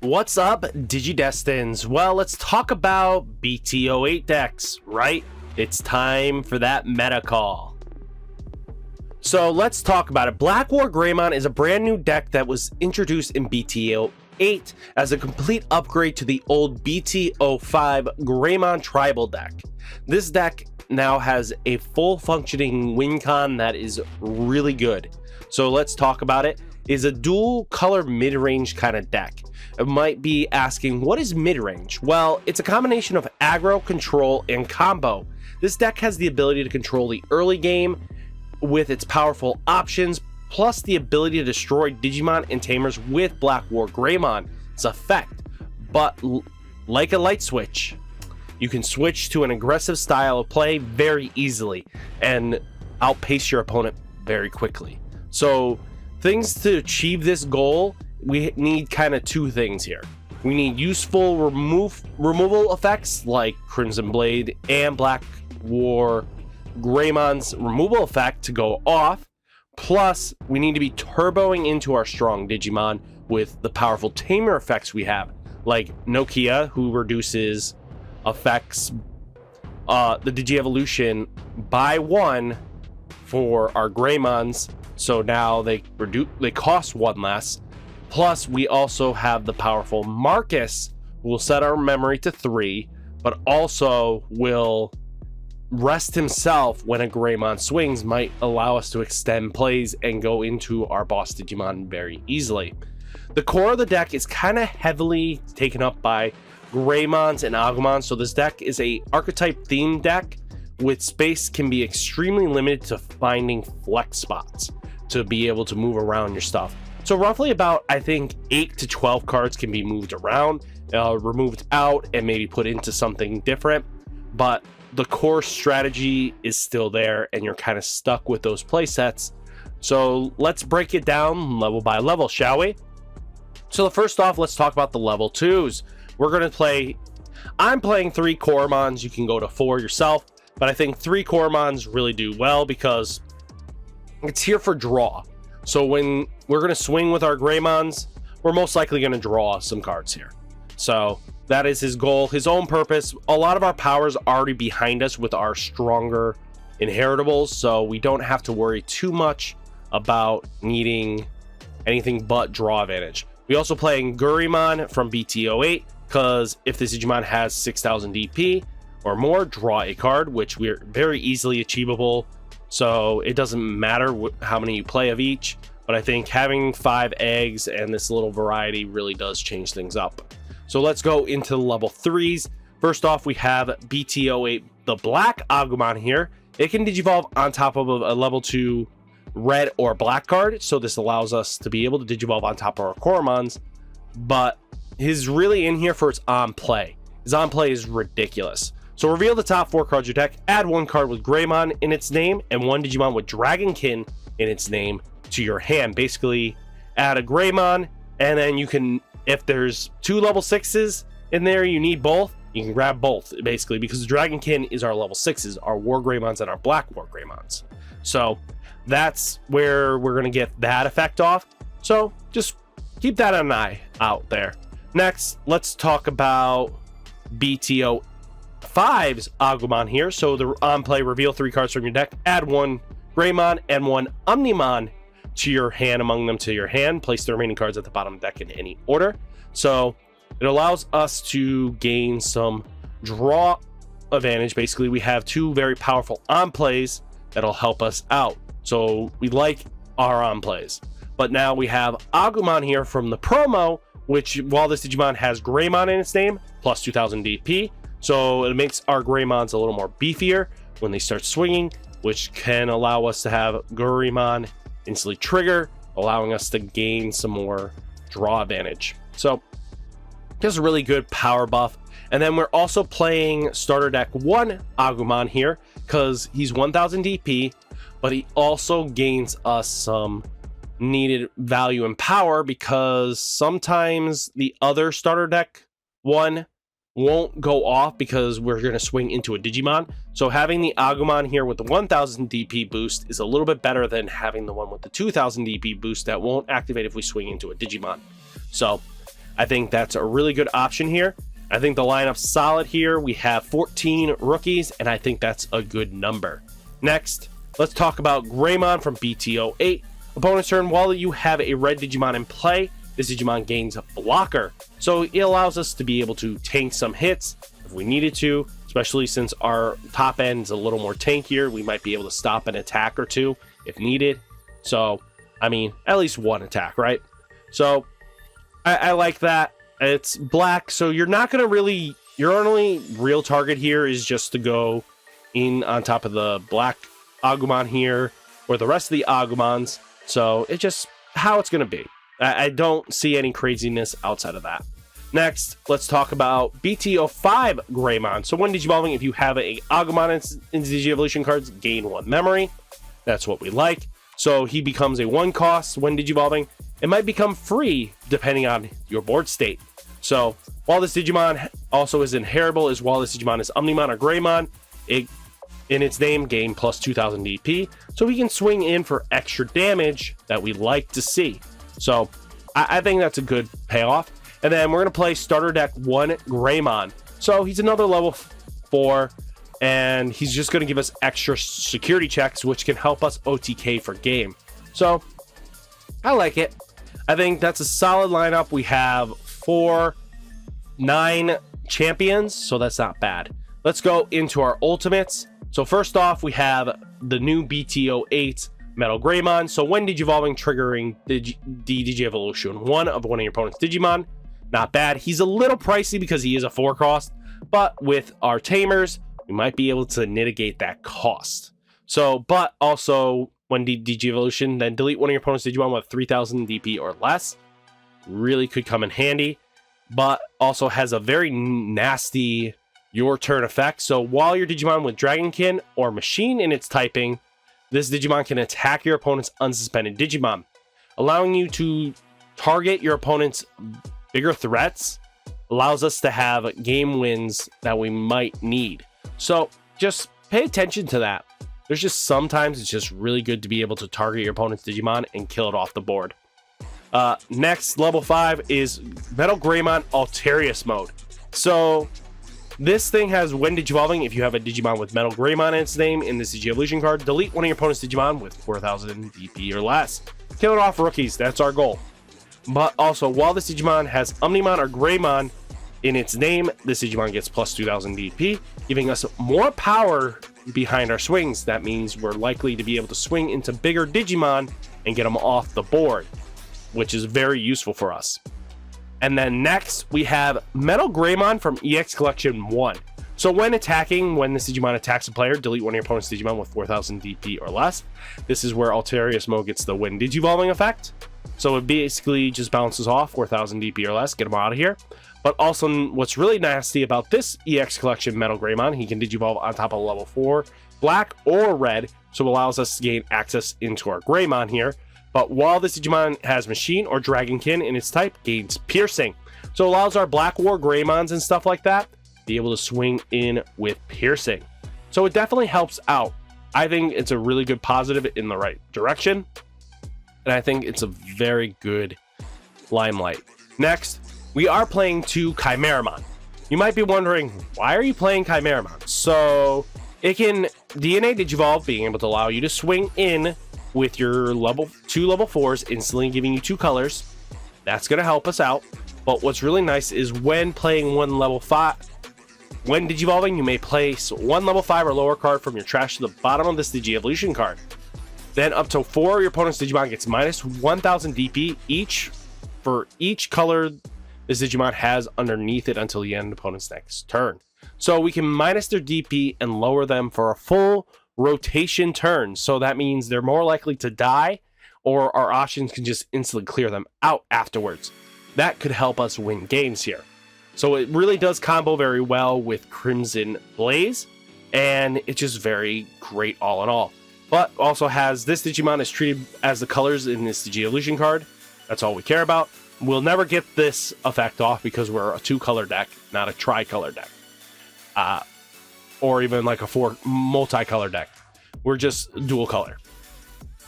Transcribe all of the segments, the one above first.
What's up, Digidestins? Well, let's talk about BT08 decks, right? It's time for that meta call. So let's talk about it. BlackWarGreymon is a brand new deck that was introduced in BT08 as a complete upgrade to the old BT05 Greymon tribal deck. This deck now has a full functioning win con that is really good. So let's talk about it. Is a dual color mid-range kind of deck. It might be asking, what is mid-range? Well, it's a combination of aggro, control, and combo. This deck has the ability to control the early game with its powerful options, plus the ability to destroy Digimon and Tamers with BlackWarGreymon's effect. But like a light switch, you can switch to an aggressive style of play very easily and outpace your opponent very quickly. So things to achieve this goal, we need kind of two things here. We need useful removal effects like Crimson Blade and BlackWarGreymon's removal effect to go off. Plus, we need to be turboing into our strong Digimon with the powerful tamer effects we have, like Nokia, who reduces effects, the Digi-Evolution by 1 for our Greymons. So now they cost 1 less. Plus, we also have the powerful Marcus, who will set our memory to 3, but also will rest himself when a Greymon swings, might allow us to extend plays and go into our boss Digimon very easily. The core of the deck is kind of heavily taken up by Greymons and Agumon, so this deck is a archetype themed deck with space can be extremely limited to finding flex spots to be able to move around your stuff. So roughly about, I think, 8 to 12 cards can be moved around, removed out, and maybe put into something different. But the core strategy is still there, and you're kind of stuck with those play sets. So let's break it down level by level, shall we? So first off, let's talk about the level 2s. We're going to play... I'm playing 3 Koromons. You can go to 4 yourself, but I think 3 Koromons really do well because it's here for draw. So when we're going to swing with our Greymons, we're most likely going to draw some cards here. So that is his goal, his own purpose. A lot of our powers are already behind us with our stronger inheritables, so we don't have to worry too much about needing anything but draw advantage. We also playing Gurimon from BT08 because if this Digimon has 6000 DP or more, draw a card, which we're very easily achievable. So it doesn't matter how many you play of each, but I think having 5 eggs and this little variety really does change things up. So let's go into the level 3s. First off, we have BT08, the black Agumon here. It can digivolve on top of a level 2 red or black card, so this allows us to be able to digivolve on top of our Koromons, but he's really in here for its on play. His on play is ridiculous. So reveal the top 4 cards of your deck, add 1 card with Greymon in its name and 1 Digimon with Dragonkin in its name to your hand. Basically, add a Greymon, and then you can, if there's 2 level 6s in there, you need both, you can grab both, basically, because the Dragonkin is our level 6s, our WarGreymons and our BlackWarGreymons. So that's where we're going to get that effect off. So just keep that an eye out there. Next, let's talk about BT05's Agumon here. So the on play, reveal 3 cards from your deck, add 1 Greymon and 1 Omnimon to your hand, among them to your hand. Place the remaining cards at the bottom of the deck in any order. So it allows us to gain some draw advantage. Basically, we have 2 very powerful on plays that'll help us out. So we like our on plays. But now we have Agumon here from the promo, which, while this Digimon has Greymon in its name, plus 2000 DP, so it makes our Greymons a little more beefier when they start swinging, which can allow us to have Gurimon instantly trigger, allowing us to gain some more draw advantage. So just a really good power buff. And then we're also playing starter deck 1 Agumon here because he's 1000 DP, but he also gains us some needed value and power because sometimes the other starter deck 1 won't go off because we're going to swing into a Digimon. So having the Agumon here with the 1000 DP boost is a little bit better than having the one with the 2000 DP boost that won't activate if we swing into a Digimon. So I think that's a really good option here. I think the lineup's solid here. We have 14 rookies, and I think that's a good number. Next, let's talk about Greymon from BT08. Opponent's turn, while you have a red Digimon in play, this Digimon gains a blocker. So it allows us to be able to tank some hits if we needed to, especially since our top end is a little more tankier. We might be able to stop an attack or two if needed. So, I mean, at least one attack, right? So, I like that. It's black, so you're not going to really... Your only real target here is just to go in on top of the black Agumon here, or the rest of the Agumons. So, it's just how it's going to be. I don't see any craziness outside of that. Next, let's talk about BT5 Greymon. So when Digivolving, if you have a Agumon in Digievolution cards, gain 1 memory. That's what we like. So he becomes a 1 cost when Digivolving. It might become free depending on your board state. So while this Digimon also is inheritable, as while this Digimon is Omnimon or Greymon, it in its name gain plus 2000 DP. So he can swing in for extra damage that we like to see. So I think that's a good payoff. And then we're going to play starter deck 1 Greymon. So he's another level 4, and he's just going to give us extra security checks, which can help us OTK for game. So I like it. I think that's a solid lineup. We have 9 champions, so that's not bad. Let's go into our ultimates. So first off, we have the new BT08 MetalGreymon. So when Digivolving, triggering the Digievolution 1 of one of your opponent's Digimon. Not bad. He's a little pricey because he is a 4 cost, but with our tamers, we might be able to mitigate that cost. So, but also when Digievolution, then delete one of your opponent's Digimon with 3000 DP or less. Really could come in handy, but also has a very nasty your turn effect. So while your Digimon with Dragonkin or Machine in its typing, this Digimon can attack your opponent's unsuspended Digimon, allowing you to target your opponent's bigger threats. Allows us to have game wins that we might need. So just pay attention to that. There's just sometimes it's just really good to be able to target your opponent's Digimon and kill it off the board. Next, level 5 is MetalGreymon Alterous mode. So this thing has when Digivolving, if you have a Digimon with MetalGreymon in its name in this Digievolution card, delete one of your opponent's Digimon with 4000 DP or less. Kill it off rookies, that's our goal. But also, while this Digimon has Omnimon or Greymon in its name, this Digimon gets plus 2000 DP, giving us more power behind our swings. That means we're likely to be able to swing into bigger Digimon and get them off the board, which is very useful for us. And then next, we have MetalGreymon from EX Collection 1. So when attacking, when this Digimon attacks a player, delete one of your opponent's Digimon with 4000 DP or less. This is where Alterous mode gets the when Digivolving effect. So it basically just bounces off 4000 DP or less, get him out of here. But also, what's really nasty about this EX Collection MetalGreymon, he can Digivolve on top of level 4, black or red, so it allows us to gain access into our Greymon here. But while this Digimon has Machine or Dragonkin in its type, gains Piercing. So it allows our BlackWarGreymons and stuff like that be able to swing in with Piercing. So it definitely helps out. I think it's a really good positive in the right direction. And I think it's a very good Limelight. Next, we are playing 2 Kimeramon. You might be wondering, why are you playing Kimeramon? So it can DNA Digivolve, being able to allow you to swing in with your 2 level 4s, instantly giving you 2 colors. That's going to help us out. But what's really nice is when playing 1 level 5, when Digivolving, you may place 1 level 5 or lower card from your trash to the bottom of this Digievolution card. Then up to 4 of your opponent's Digimon gets minus 1000 DP each for each color this Digimon has underneath it until the end of the opponent's next turn. So we can minus their DP and lower them for a full rotation turn. So that means they're more likely to die, or our options can just instantly clear them out afterwards. That could help us win games here. So it really does combo very well with Crimson Blaze, and it's just very great all in all. But also has this Digimon is treated as the colors in this Digievolution card. That's all we care about. We'll never get this effect off because we're a 2-color deck, not a tri-color deck. Or even like a 4 multi-color deck. We're just dual color.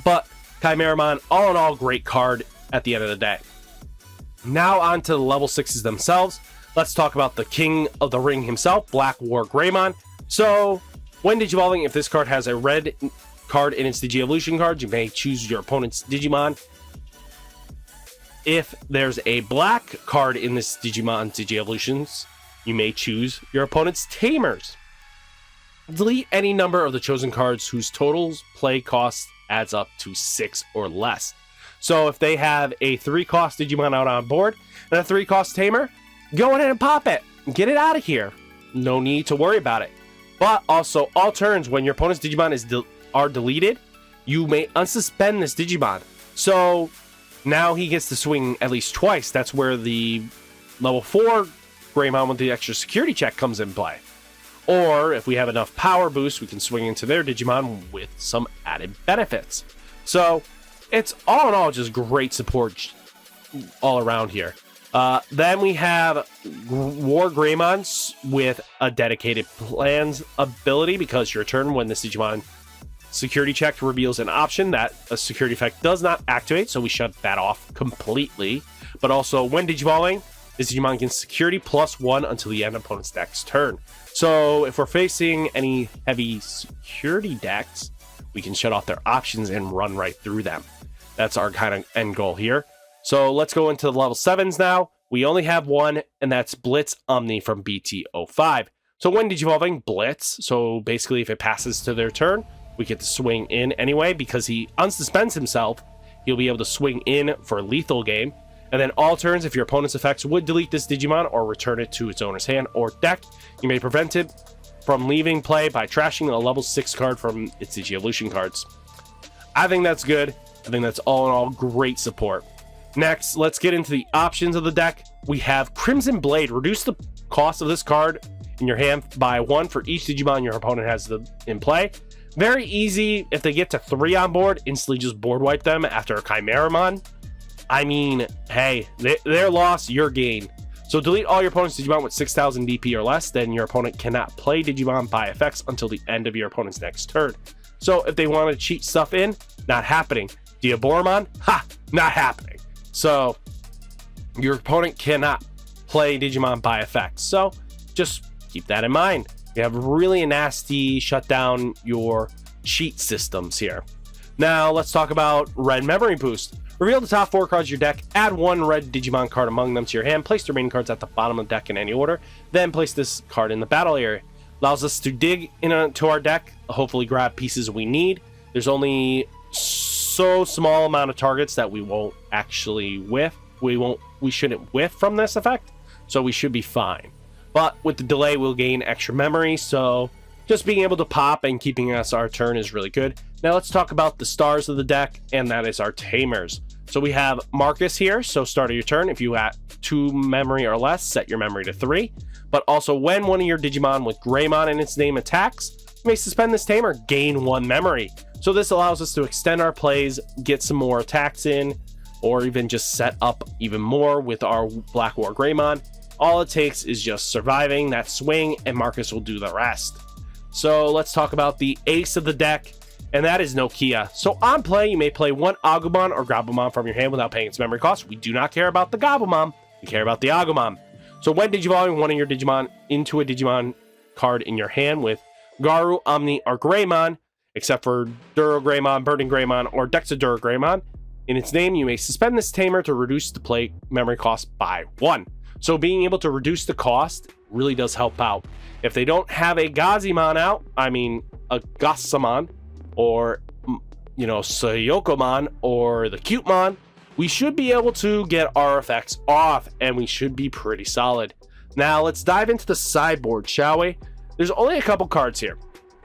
But Kimeramon, all in all, great card at the end of the day. Now on to the level 6s themselves. Let's talk about the king of the ring himself, BlackWarGreymon. So when Digivolving, if this card has a red card in its Digi-Evolution card, you may choose your opponent's Digimon. If there's a black card in this Digimon Digi-Evolutions, you may choose your opponent's Tamers. Delete any number of the chosen cards whose totals play cost adds up to 6 or less. So if they have a 3-cost Digimon out on board and a 3-cost Tamer, go ahead and pop it. Get it out of here. No need to worry about it. But also, all turns when your opponent's Digimon are deleted, you may unsuspend this Digimon. So now he gets to swing at least twice. That's where the level 4 Greymon with the extra security check comes in play. Or if we have enough power boost, we can swing into their Digimon with some added benefits. So it's all in all just great support all around here. Then we have WarGreymon with a dedicated plans ability, because your turn when this Digimon security check reveals an option that a security effect does not activate, so we shut that off completely. But also when Digivolving, this Digimon gains security +1 until the end of opponent's deck's turn. So if we're facing any heavy security decks, we can shut off their options and run right through them. That's our kind of end goal here. So let's go into the level 7s now. We only have one, and that's Blitz Omni from BT05. So when Digivolving, Blitz, so basically if it passes to their turn, we get to swing in anyway. Because he unsuspends himself, he'll be able to swing in for a lethal game. And then all turns, if your opponent's effects would delete this Digimon or return it to its owner's hand or deck, you may prevent it from leaving play by trashing a level 6 card from its Digi-Evolution cards. I think that's good. I think that's all in all great support. Next, let's get into the options of the deck. We have Crimson Blade. Reduce the cost of this card in your hand by 1 for each Digimon your opponent has in play. Very easy. If they get to 3 on board, instantly just board wipe them after a Kimeramon. I mean, hey, their loss, your gain. So delete all your opponent's Digimon with 6,000 DP or less, then your opponent cannot play Digimon by effects until the end of your opponent's next turn. So if they want to cheat stuff in, not happening. Diaboromon, not happening. So your opponent cannot play Digimon by effects. So just keep that in mind. You have really a nasty shut down your cheat systems here. Now let's talk about Red Memory Boost. Reveal the top 4 cards of your deck, add 1 red Digimon card among them to your hand, place the remaining cards at the bottom of the deck in any order, then place this card in the battle area. Allows us to dig into our deck, hopefully grab pieces we need. There's only so small amount of targets that we won't actually whiff. We shouldn't whiff from this effect, so we should be fine. But with the delay, we'll gain extra memory, so just being able to pop and keeping us our turn is really good. Now let's talk about the stars of the deck, and that is our Tamers. So we have Marcus here, so start of your turn. If you have 2 memory or less, set your memory to 3. But also when one of your Digimon with Greymon in its name attacks, you may suspend this Tamer, gain 1 memory. So this allows us to extend our plays, get some more attacks in, or even just set up even more with our BlackWarGreymon. All it takes is just surviving that swing, and Marcus will do the rest. So let's talk about the ace of the deck, and that is Nokia. So on play, you may play 1 Agumon or Gabumon from your hand without paying its memory cost. We do not care about the Gabumon. We care about the Agumon. So when Digivolving one of your Digimon into a Digimon card in your hand with Garu, Omni, or Greymon, except for WarGreymon, Burning Greymon, or WarGreymon, in its name, you may suspend this Tamer to reduce the play memory cost by 1. So being able to reduce the cost really does help out. If they don't have a Gazimon out, I mean a Gasamon, or Sayokomon, or the Cutemon, we should be able to get our effects off, and we should be pretty solid. Now let's dive into the sideboard, shall we? There's only a couple cards here.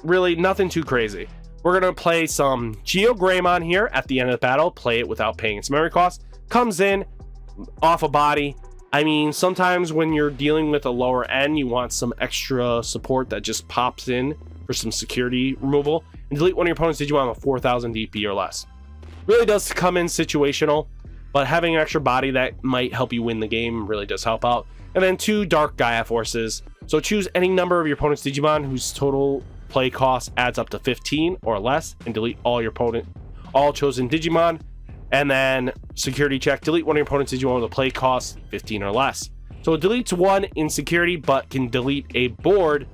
Really nothing too crazy. We're going to play some Greymon here at the end of the battle. Play it without paying its memory cost. Comes in, off a body. I mean, sometimes when you're dealing with a lower end, you want some extra support that just pops in for some security removal. And delete one of your opponent's Digimon with 4,000 DP or less. Really does come in situational, but having an extra body that might help you win the game really does help out. And then 2 Dark Gaia Forces. So choose any number of your opponent's Digimon whose total play cost adds up to 15 or less, and delete all chosen Digimon. And then security check, delete one of your opponent's Digimon with a play cost 15 or less. So it deletes one in security, but can delete a board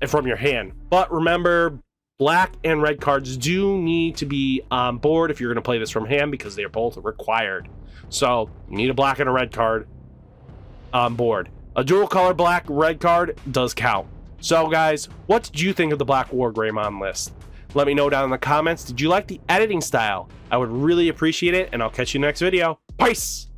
from your hand. But remember, black and red cards do need to be on board if you're going to play this from hand, because they are both required. So you need a black and a red card on board. A dual color black red card does count. So guys, what did you think of the BlackWarGreymon list? Let me know down in the comments. Did you like the editing style? I would really appreciate it, and I'll catch you in the next video. Peace!